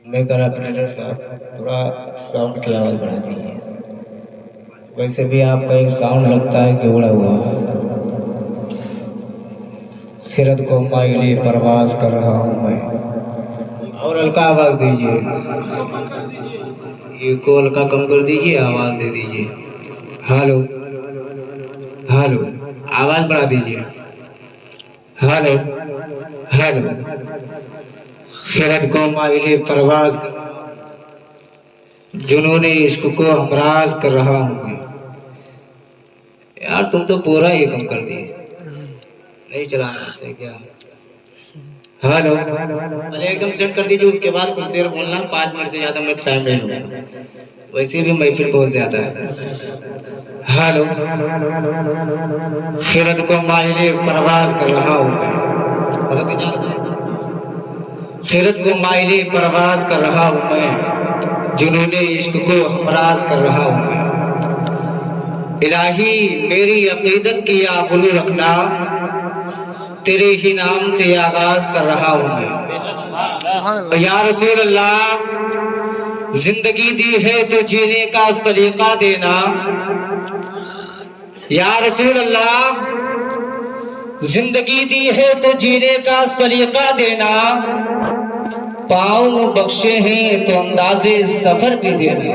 मैं कह रहा ऑपरेटर साहब थोड़ा साउंड की आवाज़ बढ़ा दीजिए। वैसे भी आपका एक साउंड लगता है कि उड़ा हुआ है। खिरत को माइली परवाज कर रहा हूँ मैं। और हल्का आवाज़ दीजिए, ये को हल्का कम कर दीजिए, आवाज़ दे दीजिए। हेलो हेलो, आवाज़ बढ़ा दीजिए। हेलो हेलो, खिरत को माइली परवाज कर, जुनूने इश्क को हमराज कर रहा हूँ मैं। यार तुम तो पूरा ही कम कर दिए, नहीं चलाना आता है क्या? हेलो, पहले एकदम सेट कर दीजिए, उसके बाद कुछ देर बोलना, 5 मिनट से ज्यादा मैं टाइम नहीं लूंगा, वैसे भी महफिल बहुत ज्यादा है। हेलो, खिरत को मायले परवाज कर रहा हूँ मैं। खिरत को मायले परवाज कर रहा हूँ मैं, जुनूने इश्क को हमराज कर रहा हूँ मैं। इलाही मेरी अकीदत की आबरू रखना, तेरे ही नाम से आगाज कर रहा हूँ मैं। या रसूल अल्लाह, जिंदगी दी है तो जीने का सलीका देना। या रसूल अल्लाह, जिंदगी दी है तो जीने का सलीका देना। पाँव बख्शे हैं तो अंदाजे सफर भी देना।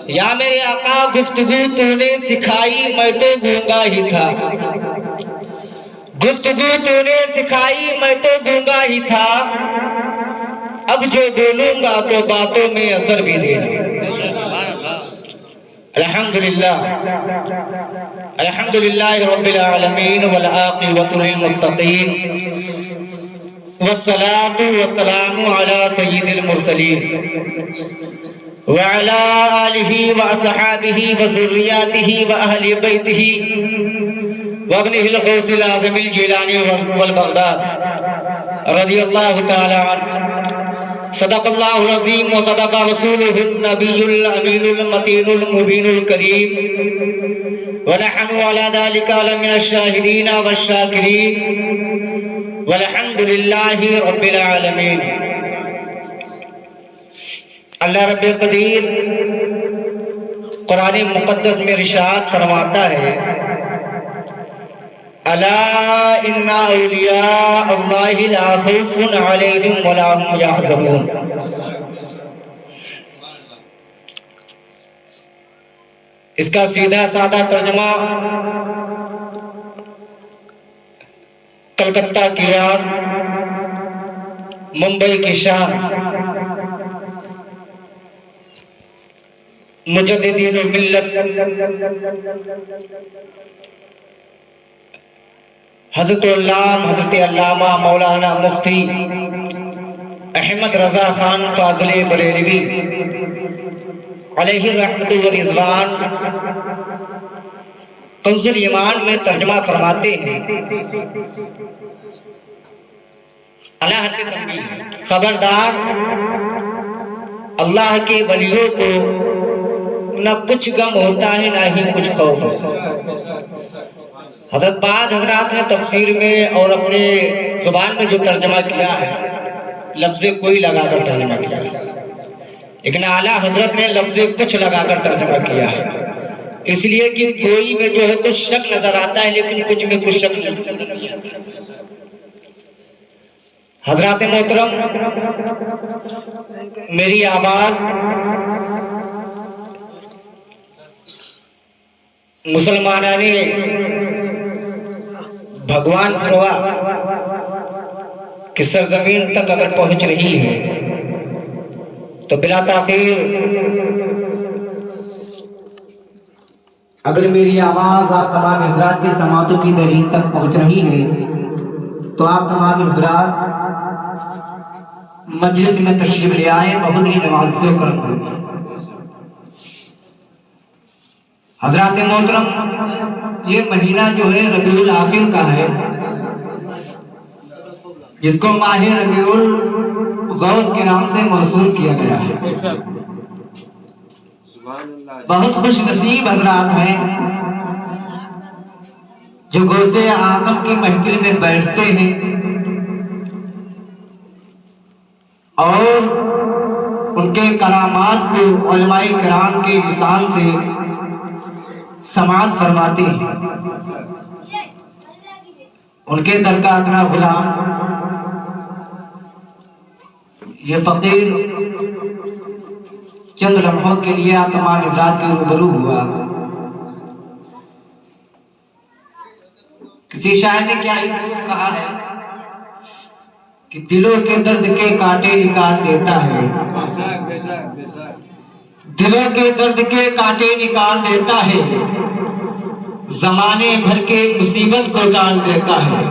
या मेरे आका, गुफ्तगू तूने सिखाई मैं तो गूंगा ही था। गुफ्तगू तूने सिखाई मैं तो गूंगा ही था। अब जो बोलूंगा तो बातों में असर भी देना। अल्हम्दुलिल्लाह अल्हम्दुलिल्लाह रब्बिल आलमीन वल आक़िबतु लिल मुत्तक़ीन वस्सलातु वस्सलामु अला सय्यिदिल मुरसलीन व अला आलिहि व अस्हाबिहि व ज़ुर्रिय्यतिहि व अहलि बैतिहि व इब्निहिल गौसिल आज़मिल जिलानी वल बगदाद रज़ियल्लाहु तआला अन्हु। सदक़ल्लाहुल अज़ीम व सदक़ रसूलुहुन नबियुल अमीनुल मतीनुल मुबीनुल करीम व नहनु अला ज़ालिका लमिनश शाहिदीन वश्शाकिरीन वल्हम्दुलिल्लाहि रब्बिल आलमीन। अल्लाह रब्बुल क़दीर कुरान मुक़द्दस में इरशाद फरमाता है, अला इन्ना औलिया अल्लाहि ला खौफुन अलैहिम वला हुम यहज़नून। इसका सीधा साधा तर्जुमा कलकत्ता की आग, मुंबई की शान, मुजद्दिदीन मिल्लत हज़रत अल्लामा मौलाना मुफ्ती अहमद रजा खान फाज़िले बरेलवी अलैहि रहमतु व रिज़वान कंज़ुल ईमान में तर्जुमा फरमाते हैं, अल्लाह के तंबीह, खबरदार, अल्लाह के वलियों को न कुछ गम होता है ना ही कुछ खौफ होता है। हजरत बाद हजरात ने तफसीर में और अपने जुबान में जो तर्जमा किया है, लफ्ज़ कोई लगाकर तर्जमा किया है, लेकिन आला हजरत ने लफ्ज़ कुछ लगाकर तर्जमा किया है, इसलिए कि कोई में जो है कुछ शक नजर आता है, लेकिन कुछ में कुछ शक नजर नहीं आता। हजरात मोहतरम, मेरी आवाज मुसलमानाने भगवान पुरवा की सरजमीन तक अगर पहुंच रही है तो बिला ताखीर अगर मेरी आवाज आप तमाम हजरात के समातों की दहलीज तक पहुंच रही है तो आप तमाम हजरात मजलिस में तशरीफ ले आए, बहुत ही नवाज से करम होगी। हजरात मोहतरम, ये महीना जो है रबीउल आखिर का है, जिसको माह रबीउल गौस के नाम से मौसूल किया गया है। बहुत खुश नसीब हजरात हैं जो गौसे आजम की महफिल में बैठते हैं और उनके करामात को उलमाए किराम के लिसान से समाअत फरमाते हैं। उनके दर का अदना गुलाम ये फकीर चंद लम्हों के लिए आप तमाम हज़रात के रूबरू हुआ। किसी शायर ने क्या ही कहा है कि दिलों के दर्द के कांटे निकाल देता है, दिलों के दर्द के कांटे निकाल देता है, जमाने भर के मुसीबत को टाल देता है।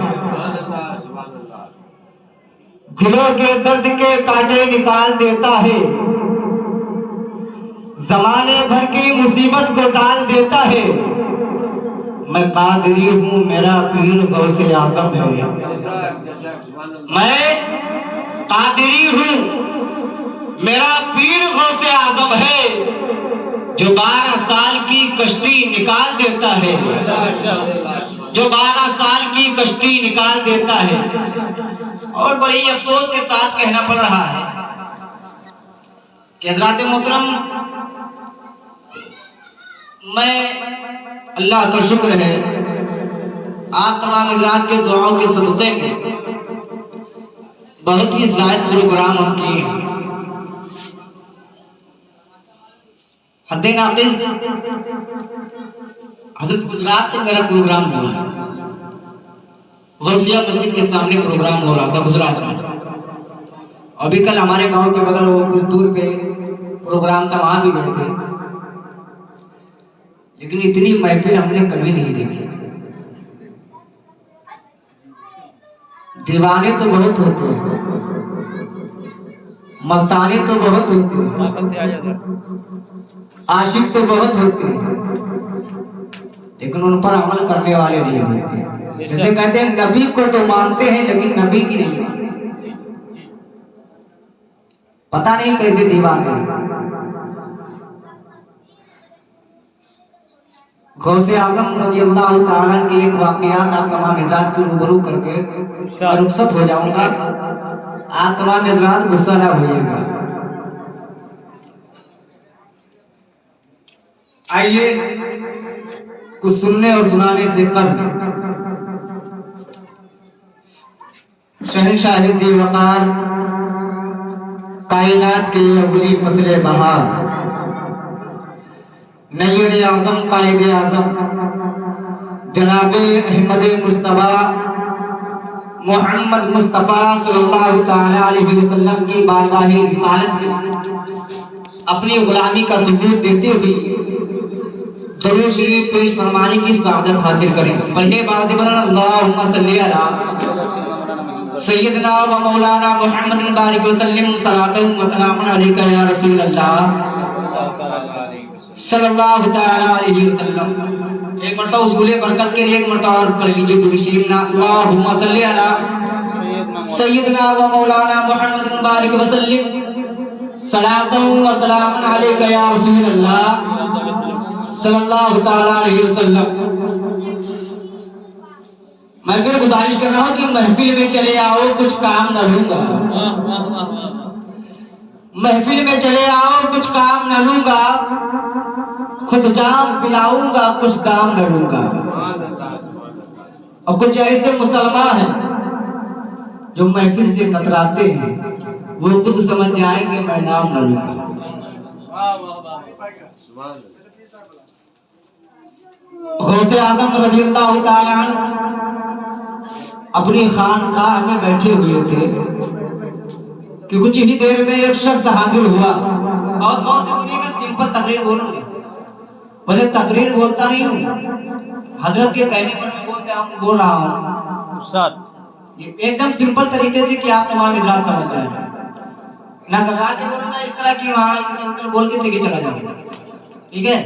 दिलों के दर्द के कांटे निकाल देता है, जमाने भर की मुसीबत को टाल देता है। मैं कादरी हूँ, मेरा पीर गौसे आज़म है। मैं कादरी हूँ, मेरा पीर गौसे आज़म है, जो 12 साल की कश्ती निकाल देता है, जो 12 साल की कश्ती निकाल देता है। और बड़े ही अफसोस के साथ कहना पड़ रहा है कि हज़रात मोहतरम, मैं अल्लाह का शुक्र है आप तमाम हज़रात के दुआओं के सदक़े में बहुत ही ज़ायद प्रोग्राम हम किए हैं। हद नाक़िस हज़रत गुजरात में मेरा प्रोग्राम हुआ है, गौसिया मस्जिद के सामने प्रोग्राम हो रहा था गुजरात में। अभी कल हमारे गांव के बगल वो कुछ दूर पे प्रोग्राम था, वहां भी गए थे, लेकिन इतनी महफिल हमने कभी नहीं देखी। दीवाने तो बहुत होते हैं, मस्ताने तो बहुत होते हैं, आशिक तो बहुत होते हैं, लेकिन उन पर अमल करने वाले नहीं होते। जैसे कहते हैं नबी को तो मानते हैं लेकिन नबी की नहीं मानते। पता नहीं कैसे दीवाने। गौसे आज़म रज़ियल्लाहु ताला के एक वाक़यात आप तमाम हज़रात के रूबरू करके रुखसत हो जाऊंगा। आप तमाम हज़रात गुस्सा ना होइएगा। आइए कुछ सुनने और सुनाने से कल शहंशाह जी वक़ार कायनात के अव्वली फसले बहार नय्यर आज़म कायद आज़म जनाबे अहमद मुस्तफ़ा मोहम्मद मुस्तफ़ा सल्लल्लाहु तआला अलैहि वसल्लम की बारगाही रिसालत में अपनी गुलामी का सबूत देते हुए दरूद शरीफ पेश फरमाने की सआदत हासिल करें। पढ़िए बात अल्लाहुम्मा सल्ली अला सय्यदना व मौलाना मुहम्मद बारिक वसल्लम सलातु व सलामुन अलैका या रसूल अल्लाह सल्लल्लाहु तआला अलैहि वसल्लम। एक मरतबा उसूले बरकत के लिए एक मरतबा और पढ़ लीजिए दुरूद शरीफ ना। अल्लाहुम्मा सल्ली अला सय्यदना व मौलाना मुहम्मद बारिक वसल्लम सलातु व सलामुन अलैका या रसूल अल्लाह सल्लल्लाहु तआला अलैहि वसल्लम। मैं फिर गुजारिश कर रहा हूँ कि महफिल में चले आओ, कुछ काम न लूंगा। महफिल में चले आओ, कुछ काम न लूंगा, खुद जाम पिलाऊंगा, कुछ दाम न लूंगा। और कुछ ऐसे मुसलमान हैं जो महफिल से कतराते हैं, वो खुद समझ जाएंगे मैं नाम न लूंगा। गौसे आज़म रज़ियल्लाहु ताला अपनी खानकाह में बैठे हुए थे कि कुछ ही देर में एक शख्स हाजिर हुआ। और सुनिएगा, सिंपल तकरीर बोलूंगी, वैसे तकरीर बोलता नहीं हूँ, हजरत के कहने पर मैं बोल रहा हूँ एकदम सिंपल तरीके से कि आप तमाम इजरात समझ जाए। ना घबरा के बोलूंगा इस तरह की वहां बोल के लेके चला जाऊंगा, ठीक है।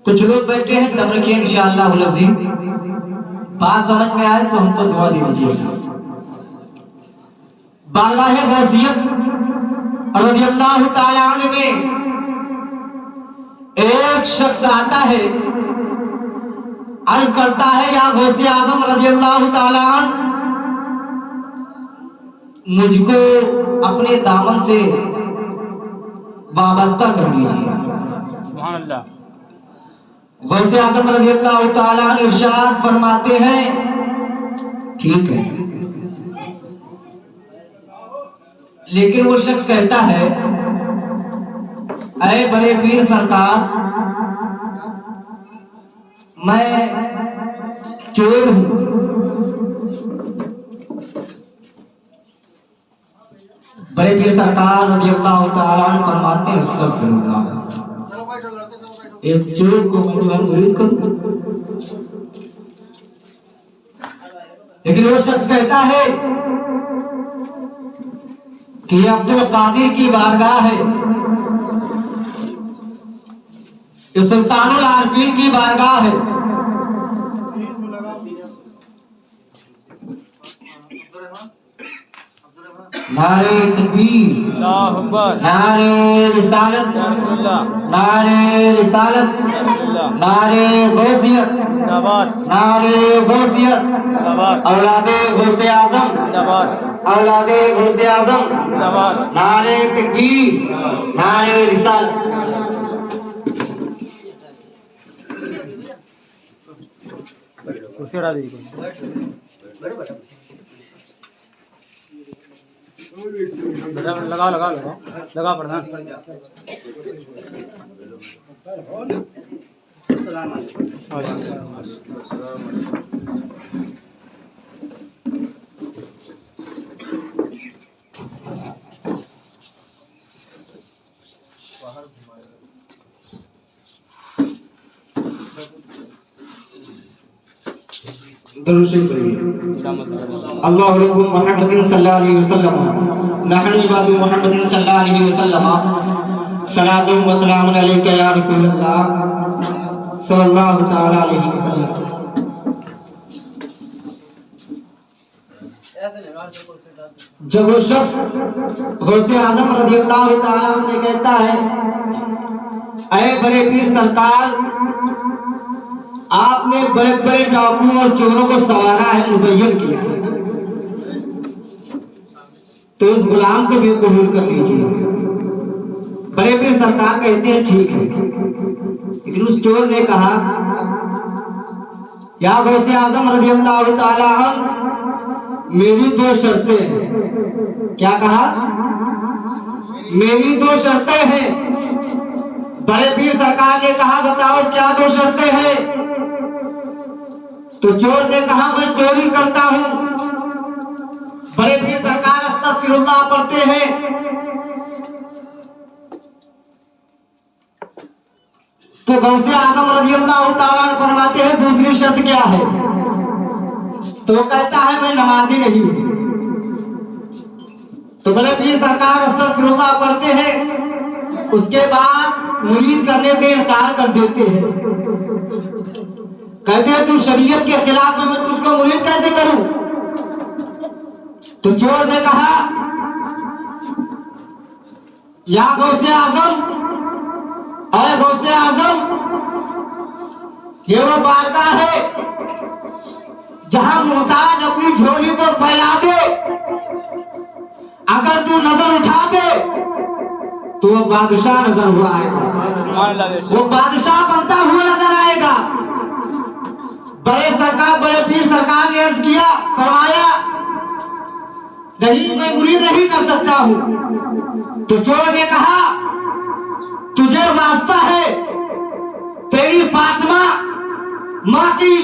कुछ लोग बैठे हैं, दम रखिए इंशाअल्लाह अज़ीज़, बात समझ में आए तो हमको दुआ दे दीजिएगा। बारगाह गौसियत रज़ियल्लाहु ताला अन्हु में एक शख्स आता है, अर्ज करता है या गौसे आज़म रज़ियल्लाहु ताला अन्हु मुझको अपने दामन से वाबस्ता कर लीजिए। सुभान अल्लाह। गौसे आज़म रज़ियल्लाहु ताला अन्हु इरशाद फरमाते हैं, ठीक है, लेकिन वो शख्स कहता है, ऐ बड़े पीर सरकार, मैं चोर हूं। बड़े पीर सरकार रज़ियल्लाहु ताला अन्हु फरमाते हैं, अस्तग़फिरुल्लाह, एक चोर को मैं जो है मुरीद करूं? लेकिन वो शख्स कहता है कि अब्दुल कादिर की बारगाह है, ये सुल्तानुल आरफीन की बारगाह है। नारे तकबीर, अल्लाहु अकबर, नारे रिसालत, या रसूलल्लाह, नारे रिसालत, या रसूलल्लाह, नारे गौसियत, जिंदाबाद, नारे गौसियत, जिंदाबाद, औलादे गौसे आजम, जिंदाबाद, औलादे गौसे आजम, जिंदाबाद। नारे तकबीर, नारे रिसालत। कुर्सी हटा दीजिए। लगाओ लगाओ लगाओ लगाओ प्रधान। अल्लाह रब्बु मुहम्मदिन सल्लल्लाहु अलैहि वसल्लम नहनु इबादु मुहम्मदिन सल्लल्लाहु अलैहि वसल्लम सलातु व सलामुन अलैका या रसूलल्लाह सल्लल्लाहु तआला अलैहि वसल्लम। जब वो शख्स गौसे आजम रज़ियल्लाहु तआला अन्हु से कहता है, ऐ बड़े पीर सरकार, आपने बड़े बड़े डाकुओं और चोरों को सवारा है, मुज़य्यन किया है, तो इस गुलाम को भी कबूल कर लीजिए। बड़े पीर सरकार कहते हैं, ठीक है, लेकिन उस चोर ने कहा, या गौसे आज़म रज़ियल्लाहु ताला अन्हु, मेरी दो शर्तें हैं। क्या कहा? मेरी दो शर्तें हैं। बड़े पीर सरकार ने कहा, बताओ क्या दो शर्तें हैं? तो चोर ने कहा, मैं चोरी करता हूं। बड़े पीर सरकार अस्तग़फिरुल्लाह पढ़ते हैं। तो गौसे आज़म रज़ियल्लाहु ताला अन्हु फरमाते हैं, दूसरी शर्त क्या है? तो कहता है, मैं नमाजी नहीं हूं। तो बड़े पीर सरकार अस्तग़फिरुल्लाह पढ़ते हैं, उसके बाद मुरीद करने से इनकार कर देते हैं। कहते हैं, तू शरीयत के खिलाफ है, मैं तुझको मुरीद कैसे करूं? तो चोर ने कहा, या गौसे आज़म, अरे गौसे आज़म, ये वो बारगाह है जहां मुहताज अपनी झोली को फैला दे, अगर तू नजर उठा दे तो वो बादशाह नजर हुआ आएगा, वो बादशाह बनता हुआ नजर आएगा। बड़े पीर सरकार ने अर्ज किया, फरमाया, नहीं, मैं मुरीद नहीं कर सकता हूं। तो चोर ने कहा, तुझे वास्ता है तेरी फातिमा माँ की,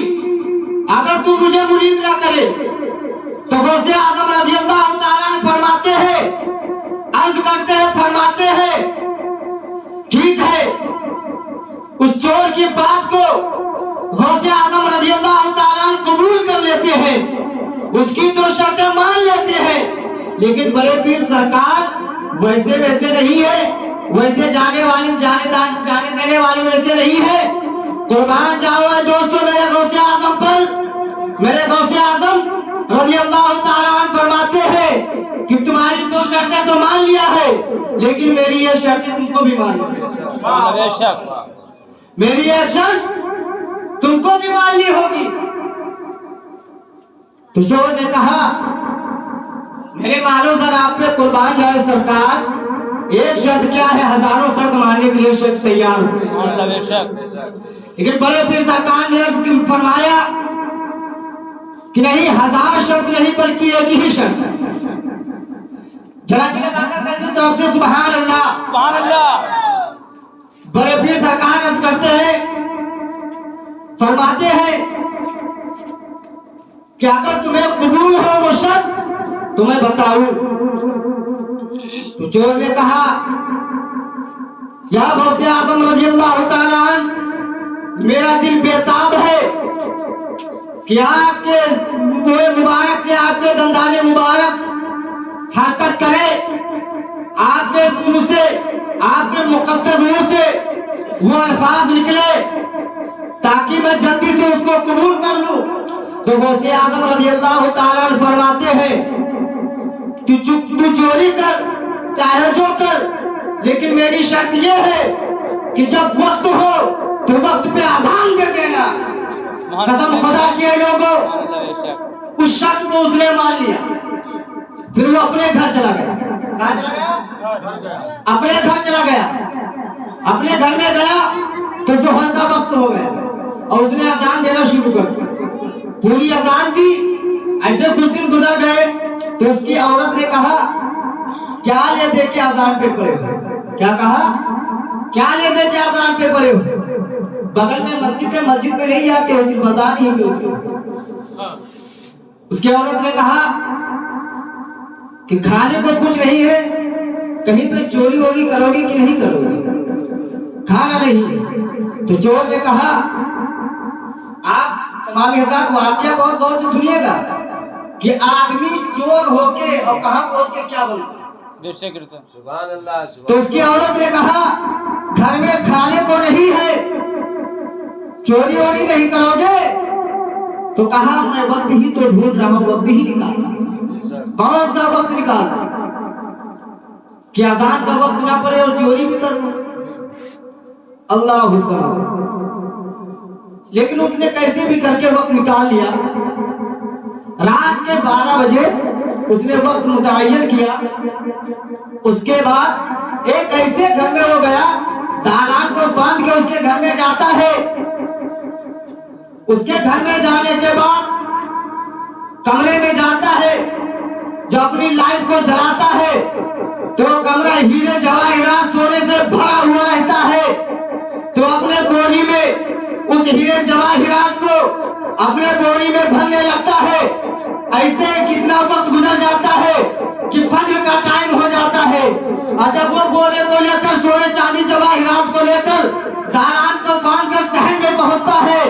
अगर तू मुझे मुरीद ना करे। तो गौसे आज़म रज़ियल्लाहु ताला अन्हु फरमाते हैं, अर्ज करते हैं, फरमाते हैं, ठीक है। उस चोर की बात को गौसे आज़म रज़ियल्लाहु ताला अन्हु कबूल कर लेते हैं, उसकी दो शर्तें मान लेते हैं। लेकिन बड़े पीर सरकार वैसे नहीं है, वैसे जाने देने वाली वैसे नहीं है। कुर्बान जाओ दोस्तों मेरे गौसे आज़म पर। मेरे गौसे आज़म रज़ियल्लाहु ताला अन्हु फरमाते हैं कि तुम्हारी दो शर्तें तो मान लिया है, लेकिन मेरी एक शर्त तुमको भी मान ली, मेरी एक शर्त तुमको भी मान ली होगी। तो चोर ने कहा, मेरे मालूम सर आप पे कुर्बान जाए सरकार। एक शर्त क्या है, हजारों शर्त मानने के लिए शर्त तैयार हो। अल्लाह बेशक। लेकिन बड़े पीर सरकार ने फरमाया कि नहीं, 1000 शर्त नहीं बल्कि एक ही शर्त है। जरा जी लगाकर कैसे तरफ से सुभान अल्लाह। सुभान अल्लाह। बड़े पीर सरकार अर्ज करते हैं, फरमाते हैं कि अगर तुम्हें कबूल हो वो शर्त तो मैं बताऊं। तो चोर ने कहा, या गौसे आजम रज़ियल्लाहु ताला अन्हु, मेरा दिल बेताब है कि आपके मुंह मुबारक के, आपके दंदाने मुबारक हरकत करे, आपके मुंह से, आपके मुकद्दस मुंह से वो अल्फाज निकले ताकि मैं जल्दी से उसको कबूल कर लूं। तो गौसे आजम रज़ियल्लाहु ताला अन्हु फरमाते हैं, तू चोरी कर चाहे जो कर, लेकिन मेरी शर्त ये है कि जब वक्त हो तो वक्त पे अजान दे देना। कसम खुदा के लोगों, उस शर्त को उसने मान लिया। फिर वो अपने घर चला गया। कहाँ चला गया? अपने घर चला गया। अपने घर में गया तो जोहर का वक्त हो गया और उसने अजान देना शुरू कर दिया। पूरी अजान दी। ऐसे कुछ दिन गुजर गए तो उसकी औरत ने कहा, क्या ले दे के अजान पे पड़े हो? क्या कहा? क्या ले दे के अजान पे पड़े हो? बगल में मस्जिद है, मस्जिद में नहीं आते हो, सिर्फ अजान ही पे उतरे। उसकी औरत ने कहा कि खाने को कुछ नहीं है, कहीं पे चोरी वोरी करोगी कि नहीं करोगी? खाना नहीं है। तो चोर ने कहा, आप तमाम हजरात वाकया बहुत गौर से सुनिएगा कि आदमी चोर होके और कहां पहुंच के क्या बनता है। सुभान अल्लाह। तो उसकी औरत ने कहा, घर में खाने को नहीं है, चोरी वोरी नहीं करोगे? तो कहा, मैं वक्त ही तो ढूंढ रहा हूं, वक्त ही निकालना। कौन सा वक्त निकालना कि अजान का वक्त ना पड़े और चोरी भी कर लो? अल्लाह हुस्न। लेकिन उसने कैसे भी करके वक्त निकाल लिया। रात के 12 बजे उसने वक्त मुतय्यन किया। उसके बाद एक ऐसे घर में हो गया, दालान को बांध के उसके घर में जाता है। उसके घर में जाने के बाद कमरे में जाता है, जो अपनी लाइट को जलाता है तो कमरा हीरे जवाहरात सोने से भरा हुआ रहता है। तो अपने बोरी में उस हीरे जवाहरात को अपने बोरी में भरने लगता है। ऐसे कितना वक्त गुजर जाता है कि फज्र का टाइम हो जाता है। और जब वो बोरे को लेकर, सोने चांदी जवाहरात को लेकर दालान को बांध कर शहर में पहुंचता है,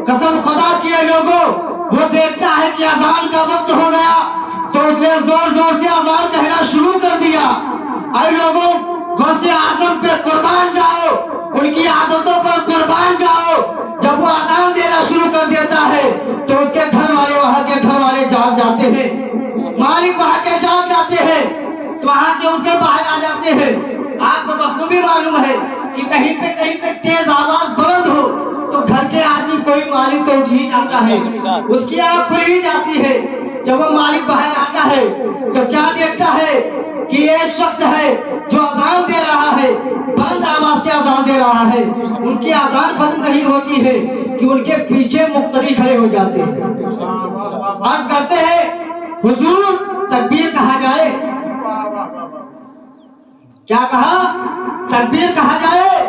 कसम खुदा किए लोगों, वो देखता है कि अजान का वक्त हो गया तो उसने जोर जोर से अजान कहना शुरू कर दिया। अरे लोगों, गौसे आजम पे कुर्बान जाओ, उनकी आदतों पर कुर्बान जाओ। जब वो अजान देना शुरू कर देता है तो उसके घर वाले, वहां के घर वाले जाग जाते हैं, मालिक वहां के जाग जाते हैं, तो वहां से उनके बाहर आ जाते हैं। आपको बखूबी मालूम है कि कहीं पे तेज आवाज बुलंद हो तो घर के आदमी, कोई मालिक तो उठ ही जाता है, उसकी आंख खुल ही जाती है। जब वो मालिक बाहर आता है तो क्या देखता है कि एक शख्स है जो अजान दे रहा है, बुलंद आवाज से अजान दे रहा है। उनकी अजान खत्म नहीं होती है कि उनके पीछे मुक्तदी खड़े हो जाते हैं। अर्ज करते हैं, हुजूर तकबीर कहा जाए? क्या कहा? तकबीर कहा जाए?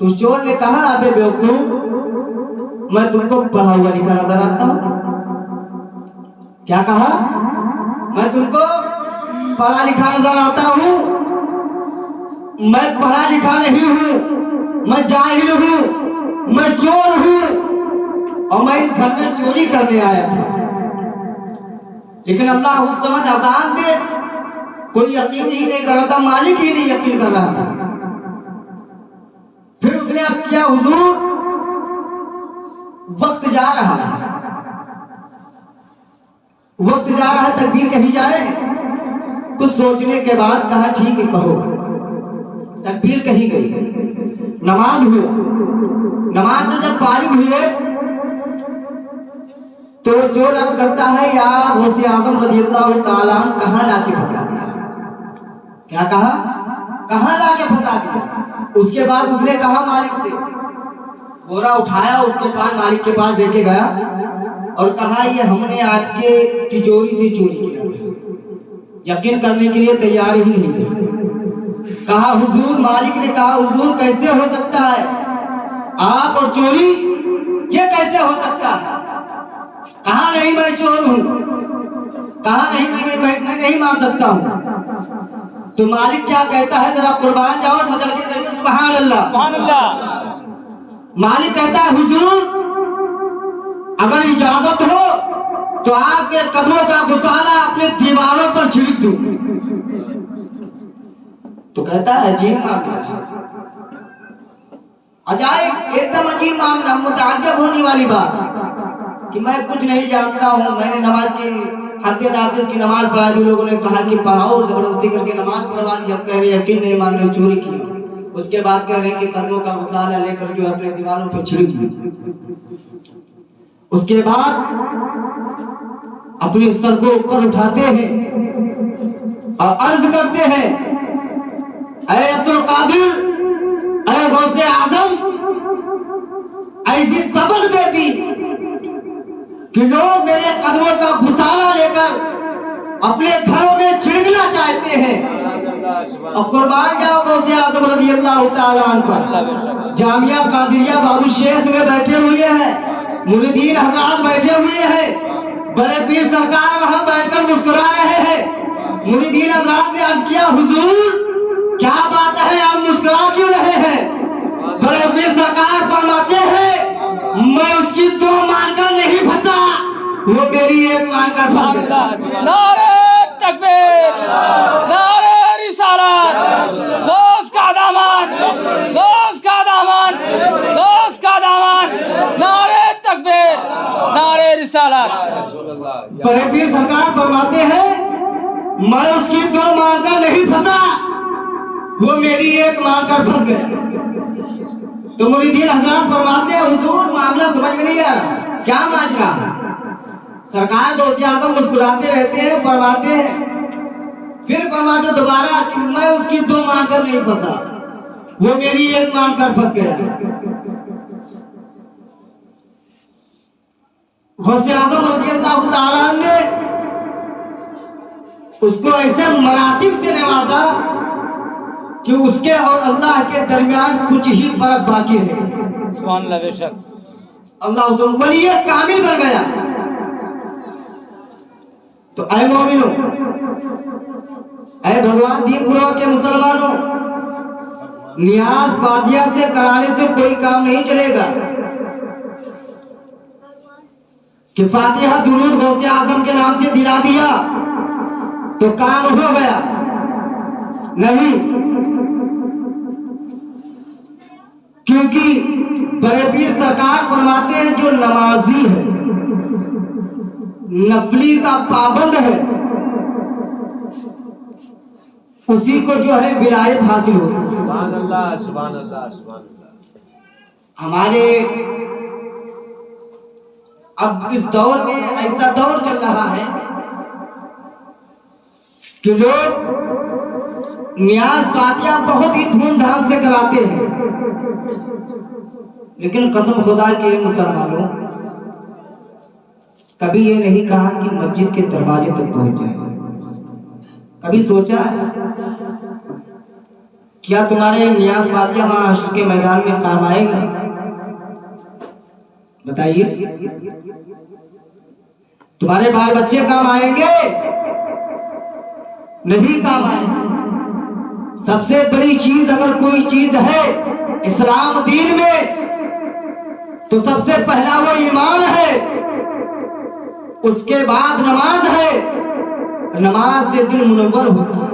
तो चोर ने कहा, अबे बेवकूफ, मैं तुमको पढ़ा हुआ लिखा नजर आता हूं। क्या कहा? मैं तुमको पढ़ा लिखा नजर आता हूं? मैं पढ़ा लिखा नहीं हूं, मैं जाहिल हूं, मैं चोर हूं और मैं इस घर में चोरी करने आया था। लेकिन अल्लाह उस समय अजान दे कोई यकीन ही नहीं कर रहा था, मालिक ही नहीं यकीन कर रहा था। फिर उसने अर्ज किया, हुजूर वक्त जा रहा है, वक्त जा रहा है, तकबीर कही जाए? कुछ सोचने के बाद कहा, ठीक है कहो। तकबीर कही गई, नमाज हुआ। नमाज से जब फारिग हुए तो जो रब करता है या गौसे आजम रज़ियल्लाहु ताला अन्हु कहाँ लाके फंसा दिया? क्या कहा? कहाँ लाके फंसा दिया? उसके बाद उसने कहा मालिक से, बोरा उठाया, उसके पास मालिक के पास लेके गया और कहा ये हमने आपके तिजोरी से चोरी किया था। यकीन करने के लिए तैयार ही नहीं थे। कहा हुजूर, मालिक ने कहा हुजूर कैसे हो सकता है आप और चोरी, ये कैसे हो सकता है? कहा नहीं मैं चोर हूँ, कहा नहीं मैं नहीं मान सकता हूँ। तो मालिक क्या कहता है, जरा कुर्बान जाओ, बदल के कहते सुभान अल्लाह सुभान अल्लाह। मालिक कहता है हुजूर अगर इजाजत हो तो आपके कदमों का गुसाला अपने दीवारों पर छिड़क दूं। तो कहता है अजीब मामला है, अजाइब, एकदम अजीब मामला, मुताज्जब होने वाली बात कि मैं कुछ नहीं जानता हूँ। मैंने नमाज की हद नाफिज की नमाज पढ़ाई, जो लोगों ने कहा कि पढ़ाओ, जबरदस्ती करके नमाज पढ़वा दी। अब कह रहे यकीन नहीं मान रहे, चोरी की। उसके बाद कह रहे कि कदमों का गुसाला लेकर जो अपने दीवारों पर छिड़क दूं। उसके बाद अपने सर को ऊपर उठाते हैं और अर्ज करते हैं, ऐ अब्दुल कादिर, ऐ गौसे आजम, ऐसी सबक दे दी कि लोग मेरे कदमों का गुसाला लेकर अपने घरों में छिड़कना चाहते हैं। और कुर्बान जाओ गौसे आजम रज़ियल्लाहु ताला अन्हु पर। जामिया कादिरिया बाबू शेख में बैठे हुए हैं, मुरीदीन हजरात बैठे हुए हैं, बड़े पीर सरकार वहां बैठकर मुस्कुरा रहे हैं। मुरीदीन हजरात ने अर्ज किया हुजूर क्या बात है, आप मुस्कुरा क्यों रहे हैं? बड़े पीर सरकार फरमाते हैं मैं उसकी दो मानकर नहीं फंसा, वो मेरी एक मानकर फंस गया। नारे तकबीर, नारे रिसालत, गौस का दामन, गौस का दामन, गौस का दामन, नारे तकबीर, नारे रिसालत। बड़े पीर सरकार फरमाते हैं मैं उसकी दो मानकर नहीं फंसा, वो मेरी एक मानकर फंस गया। तो मुरीदीन हजरात फरमाते हैं हुजूर मामला समझ में नहीं आ रहा, क्या माजरा? सरकार गौसे आजम मुस्कुराते रहते हैं, फरमाते हैं, फिर फरमाते दोबारा कि मैं उसकी दो मानकर नहीं फंसा, वो मेरी एक मानकर फंस गया। गौसे आजम रज़ियल्लाहु ताला ने उसको ऐसे मरातिब से नवाजा कि उसके और अल्लाह के दरमियान कुछ ही फर्क बाकी है। सुभान अल्लाह, बेशक अल्लाह उसको वली कामिल बन गया। तो ऐ मोमिनो, ऐ भगवान दीनपुरा के मुसलमानों, नियाज फातिहा से कराने से कोई काम नहीं चलेगा कि फातिहा दुरूद गौसे आजम के नाम से दिला दिया तो काम हो गया, नहीं। क्योंकि बड़े पीर सरकार फरमाते हैं जो नमाजी है, नफली का पाबंद है, उसी को जो है विलायत हासिल होती है। सुभान अल्लाह, सुभान अल्लाह, सुभान अल्लाह। हमारे अब इस दौर में ऐसा दौर चल रहा है कि लोग नियाज फातिहा बहुत ही धूमधाम से कराते हैं, लेकिन कसम खुदा के मुसलमानों, कभी ये नहीं कहा कि मस्जिद के दरवाजे तक पहुंचे। कभी सोचा क्या तुम्हारे नियाज फातिहा वहां हश्र के मैदान में काम आएगा? बताइए, तुम्हारे बाल बच्चे काम आएंगे? नहीं काम आएंगे। सबसे बड़ी चीज अगर कोई चीज है इस्लाम दीन में तो सबसे पहला वो ईमान है, उसके बाद नमाज है। नमाज से दिल मुनव्वर होता है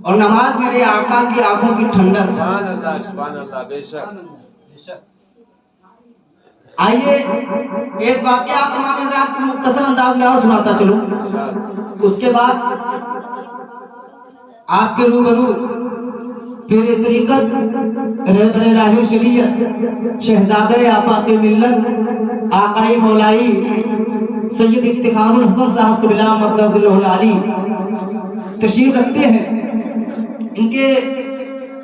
और नमाज मेरे आका की आंखों की ठंडक। सुभान अल्लाह, सुभान अल्लाह, बेशक। आइए एक वाक्य आप तमाम हज़रात को मुख्तसर अंदाज में और सुनाता चलूं, उसके बाद आपके रूबरू पीर तरीकत रहबर राही शरीयत शहजादे आफाक मिल्लत आकाई मौलाई सैयद इफ्तिखारुल हसन साहब क़िबला मक़दसुल आली तशरीफ रखते हैं। इनके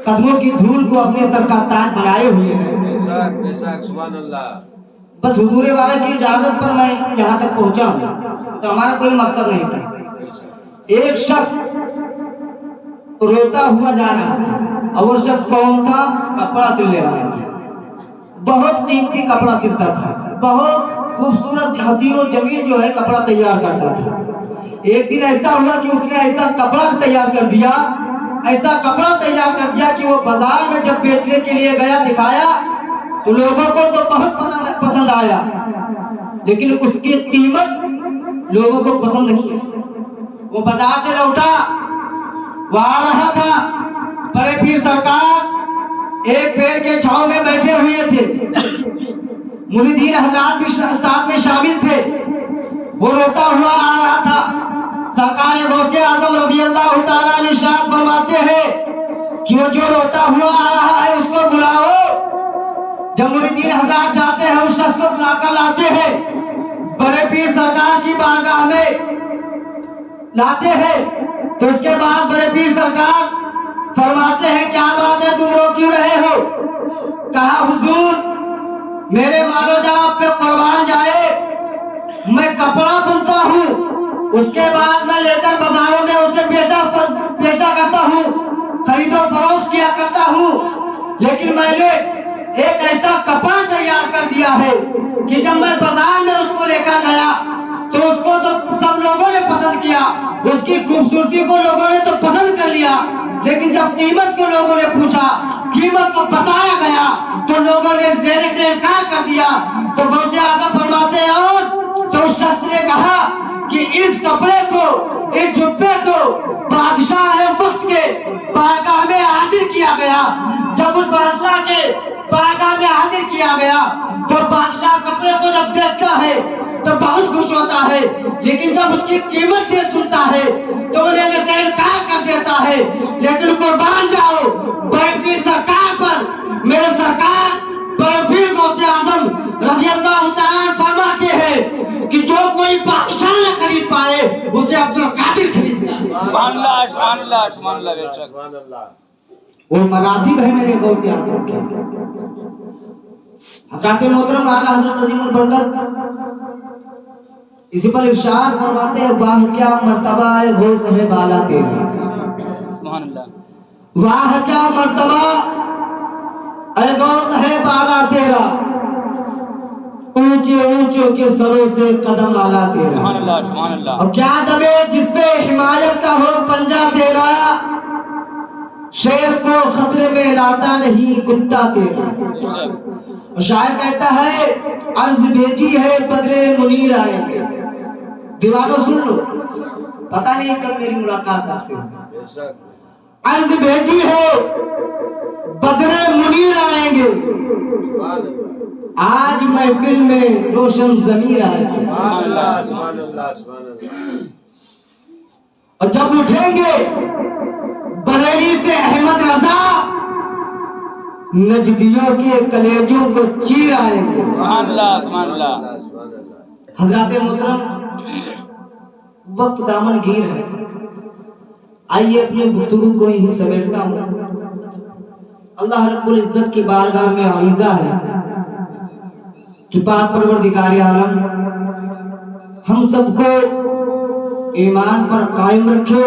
कदमों की धूल को अपने सर का ताज बनाए हुए हैं। बेशक बेशक सुभान अल्लाह। बस हुजूर वाले की इजाजत पर मैं यहाँ तक पहुँचा हूँ, तो हमारा कोई मकसद नहीं था। एक शख्स रोता हुआ जा रहा था और वो शख्स कौन था? कपड़ा सिलने वाला था। बहुत कीमती कपड़ा सिलता था, बहुत खूबसूरत हसीन और जमील जो है कपड़ा तैयार करता था। एक दिन ऐसा हुआ कि उसने ऐसा कपड़ा तैयार कर दिया, ऐसा कपड़ा तैयार कर दिया कि वो बाजार में जब बेचने के लिए गया, दिखाया तो लोगों को तो बहुत पसंद आया, लेकिन उसकी कीमत लोगों को पसंद नहीं है। वो बाजार से लौटा, वो आ रहा था, बड़े पीर सरकार एक पेड़ के छांव में बैठे हुए थे, मुरीदीन हजरात भी साथ में शामिल थे। वो रोता हुआ आ रहा था। सरकार गौसे आजम रज़ी अल्लाह तआला अन्हु इरशाद फरमाते हैं कि वो जो रोता हुआ आ रहा है उसको बुलाओ। जब मुरीदीन हजरात जाते हैं उस शख्स को बुलाकर लाते हैं, बड़े पीर सरकार की बारगाह में लाते हैं। तो उसके बाद बड़े पीर सरकार फरमाते हैं, क्या बात है, तुम रो क्यों रहे हो? कहा, हुजूर मेरे मालो जा आप पे कुर्बान जाए, मैं कपड़ा बुनता हूँ, उसके बाद मैं लेकर बाजारों में उसे बेचा करता हूँ, खरीदो फरोख्त किया करता हूँ, लेकिन मैंने एक ऐसा कपड़ा तैयार कर दिया है कि जब मैं बाजार में उसको लेकर गया तो उसको तो सब लोगों ने पसंद किया, उसकी खूबसूरती को लोगों ने तो पसंद कर लिया, लेकिन जब कीमत को लोगों ने पूछा, कीमत को बताया गया तो लोगों ने देने से इनकार कर दिया। तो गौसे आज़म फरमाते हैं, और तो उस शख्स ने कहा कि इस कपड़े को, इस जुब्बे को बादशाह वक्त के बारगाह में हाजिर किया गया। जब उस बादशाह के बारगाह में हाजिर किया गया तो बादशाह कपड़े को जब देखता है तो बहुत खुश होता है, लेकिन जब उसकी कीमत से सुनता है तो वो लेने से इनकार कर देता है। लेकिन कुर्बान जाओ बड़े पीर सरकार पर, मेरे सरकार बड़े पीर गौसे आज़म रज़ी अल्लाह तआला फरमाते हैं कि जो कोई बादशाह न खरीद पाए उसे अब्दुल कादिर खरीदता है। सुभान अल्लाह, सुभान अल्लाह, सुभान अल्लाह, बेशक। सुभान अल्लाह। वो मरातिब है मेरे गौसे आज़म के। हज़रत मोहतरम आला हज़रत अज़ीमुल बरकत इसी पर इरशाद फरमाते हैं, वाह क्या मर्तबा है गौस है बाला तेरा, सुभान अल्लाह, वाह क्या मर्तबा है गौस है बाला तेरा, ऊंचे ऊंचों के सरों से कदम आला तेरा। सुभान अल्लाह, सुभान अल्लाह। और क्या दबे जिसपे हिमायत का हो पंजा तेरा, शेर को खतरे में लाता नहीं कुत्ता तेरा। और शायर कहता है, अर्ज भेजी है बदरे मुनीर आएंगे। दीवानों सुन लो, पता नहीं कब मेरी मुलाकात आपसे। बेशक अर्ज भेजी है बदरे मुनीर आएंगे, सुभान अल्लाह। आज महफिल में रोशन जमीर आएंगे। सुभान अल्लाह, सुभान अल्लाह, सुभान अल्लाह। और जब उठेंगे बरेली से अहमद रजा, नजदियों के कलेजों को चीर आएंगे। सुभान अल्लाह, सुभान अल्लाह। सुभान अल्लाह। हज़रत मोहतरम वक्त दामन गिर है, आइए अपनी गुफ्तगू को यही समेटता हूँ। अल्लाह रब्बुल इज्जत की बारगाह में आइज़ा है कि पाक परवरदिगार आलम हम सबको ईमान पर कायम रखे,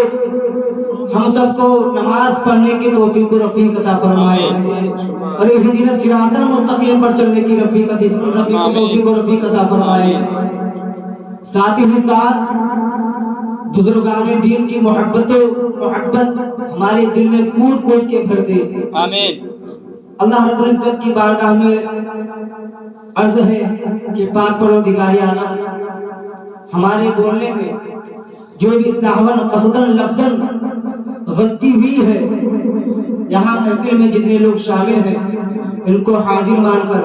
हम सबको नमाज पढ़ने की तौफीक और रफ़ीक अता फरमाए, और इहदिना सिरातल मुस्तकीम पर चलने की तौफीक और रफ़ीक अता फरमाए। साथ ही साथ बुजुर्गाने दीन की मोहब्बत हमारे दिल में कूट कूट के भर दे, आमीन। अल्लाह रब्बुल इज्जत की बारगाह में अर्ज है कि पाक परवरदिगार आलम हमारे बोलने में जो भी साहवन कसदन लफ्जन गलती हुई है, यहाँ महफिल में जितने लोग शामिल हैं इनको हाजिर मानकर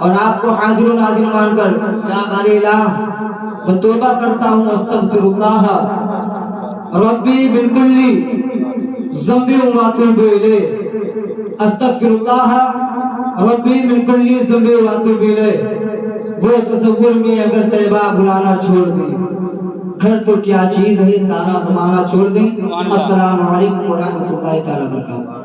और आपको हाजिर और नाजिर मानकर या बारे इलाह मैं तौबा करता हूँ, अस्तगफिरुल्लाह रब्बी बिल कुल्ली ज़म्बी व अतूबु इलैह। अस्तगफिरुल्लाह रब्बी मिन कुल्ली ज़ंबि व अतूबु इलैह। वो तसव्वुर में अगर तैयबा बुलाना छोड़ दे, घर तो क्या चीज है, सारा जमाना छोड़ दें। अस्सलामु अलैकुम व रहमतुल्लाहि तआला व बरकातहू।